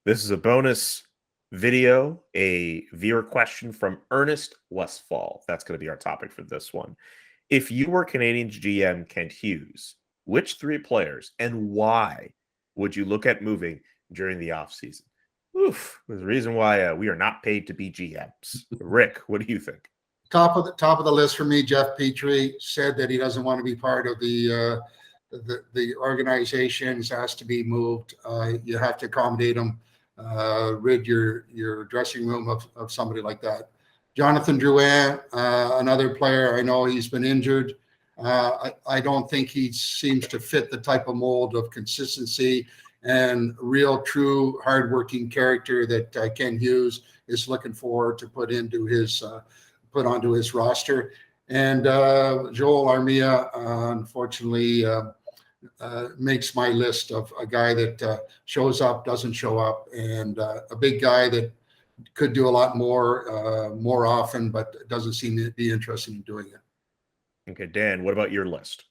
This is a bonus video, a viewer question from Ernest Westfall. That's going to be our topic for this one. If you were Canadiens GM Kent Hughes, which three players and why would you look at moving during the offseason? Oof, there's a reason why we are not paid to be GMs. Rick, what do you think? Top of the list for me, Jeff Petry said that he doesn't want to be part of the organization. He has to be moved. You have to accommodate him. Rid your dressing room of somebody like that. Jonathan Drouin, another player. I know he's been injured. I don't think he seems to fit the type of mold of consistency and real, true, hardworking character that Ken Hughes is looking for to put onto his roster. And Joel Armia, unfortunately, makes my list of a guy that shows up, doesn't show up, and a big guy that could do a lot more often, but doesn't seem to be interested in doing it. Okay, Dan, what about your list?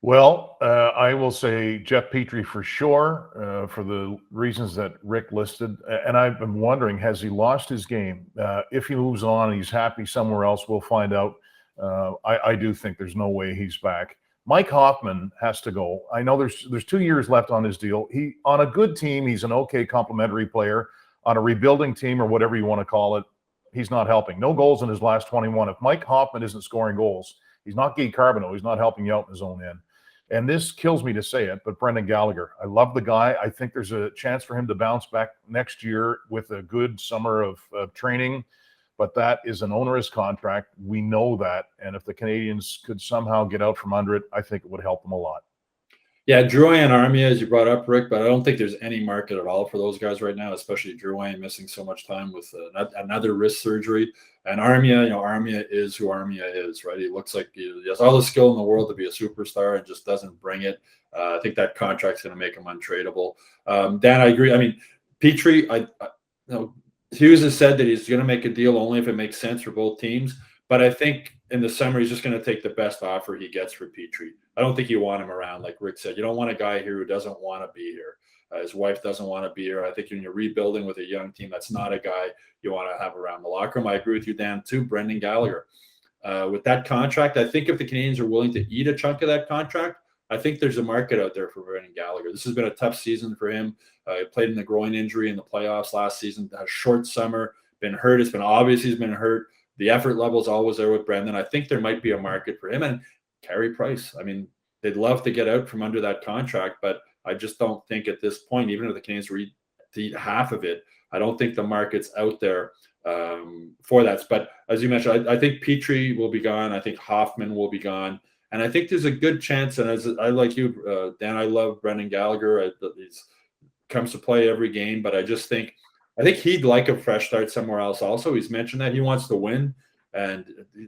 Well, I will say Jeff Petry for sure, for the reasons that Rick listed. And I've been wondering, has he lost his game? If he moves on and he's happy somewhere else, we'll find out. I do think there's no way he's back. Mike Hoffman has to go. I know there's 2 years left on his deal. On a good team, he's an okay complimentary player. On a rebuilding team or whatever you want to call it, he's not helping. No goals in his last 21. If Mike Hoffman isn't scoring goals, he's not Guy Carbonneau. He's not helping you out in his own end. And this kills me to say it, but Brendan Gallagher, I love the guy. I think there's a chance for him to bounce back next year with a good summer of training, but that is an onerous contract. We know that. And if the Canadiens could somehow get out from under it, I think it would help them a lot. Yeah, Drouin and Armia, as you brought up, Rick, but I don't think there's any market at all for those guys right now, especially Drouin missing so much time with another wrist surgery. And Armia, Armia is who Armia is, right? He looks like he has all the skill in the world to be a superstar and just doesn't bring it. I think that contract's going to make him untradeable. Dan, I agree. I mean, Petry, Hughes has said that he's going to make a deal only if it makes sense for both teams. But I think in the summer, he's just going to take the best offer he gets for Petry. I don't think you want him around, like Rick said. You don't want a guy here who doesn't want to be here. His wife doesn't want to be here. I think when you're rebuilding with a young team, that's not a guy you want to have around the locker room. I agree with you, Dan, too. Brendan Gallagher. With that contract, I think if the Canadiens are willing to eat a chunk of that contract, I think there's a market out there for Brendan Gallagher. This has been a tough season for him. He played in the groin injury in the playoffs last season, had a short summer, been hurt. It's been obvious he's been hurt. The effort level is always there with Brendan. I think there might be a market for him. And Carey Price, I mean, they'd love to get out from under that contract, but I just don't think at this point, even if the Canadiens were to eat half of it, I don't think the market's out there for that. But as you mentioned, I think Petry will be gone. I think Hoffman will be gone. And I think there's a good chance, and as I like you, Dan, I love Brendan Gallagher. He comes to play every game, but I think he'd like a fresh start somewhere else also. He's mentioned that he wants to win, and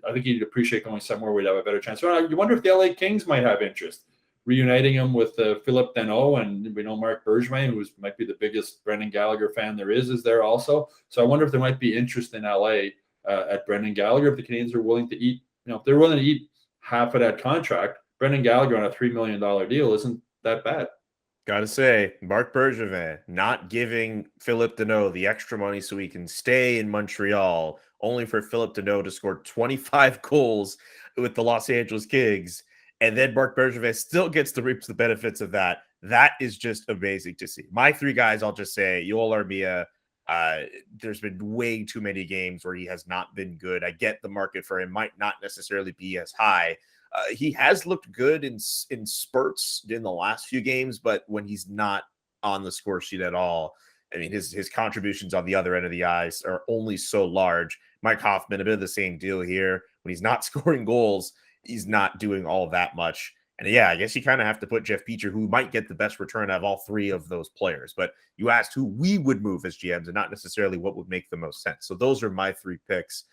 I think he'd appreciate going somewhere where he'd have a better chance. So you wonder if the LA Kings might have interest, reuniting him with Philippe Danault, and we know Marc Bergevin, who might be the biggest Brendan Gallagher fan there is there also. So I wonder if there might be interest in LA at Brendan Gallagher if the Canadiens are willing to eat, if they're willing to eat half of that contract. Brendan Gallagher on a $3 million deal isn't that bad. Got to say, Marc Bergevin not giving Philippe Danault the extra money so he can stay in Montreal, only for Philippe Danault to score 25 goals with the Los Angeles Kings, and then Marc Bergevin still gets to reap the benefits of that. That is just amazing to see. My three guys, I'll just say, Joel Armia, there's been way too many games where he has not been good. I get the market for him might not necessarily be as high. He has looked good in spurts in the last few games, but when he's not on the score sheet at all, I mean, his contributions on the other end of the ice are only so large. Mike Hoffman, a bit of the same deal here. When he's not scoring goals, he's not doing all that much. And yeah, I guess you kind of have to put Jeff Petry, who might get the best return out of all three of those players. But you asked who we would move as GMs and not necessarily what would make the most sense. So those are my three picks.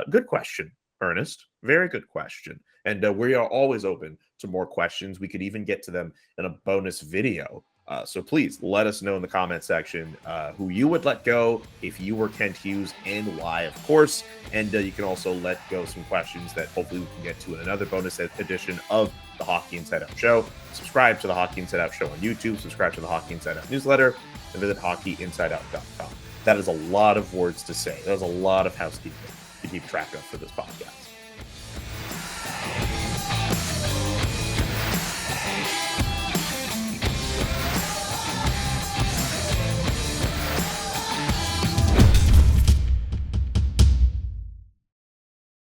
Good question, Ernest. Very good question. And we are always open to more questions. We could even get to them in a bonus video So please let us know in the comment section who you would let go if you were Kent Hughes and why, of course. And you can also let go some questions that hopefully we can get to in another bonus edition of the Hockey Inside Out Show. Subscribe to the Hockey Inside Out Show on YouTube. Subscribe to the Hockey Inside Out newsletter and visit hockeyinsideout.com. That is a lot of words to say. That is a lot of housekeeping to keep track of for this podcast.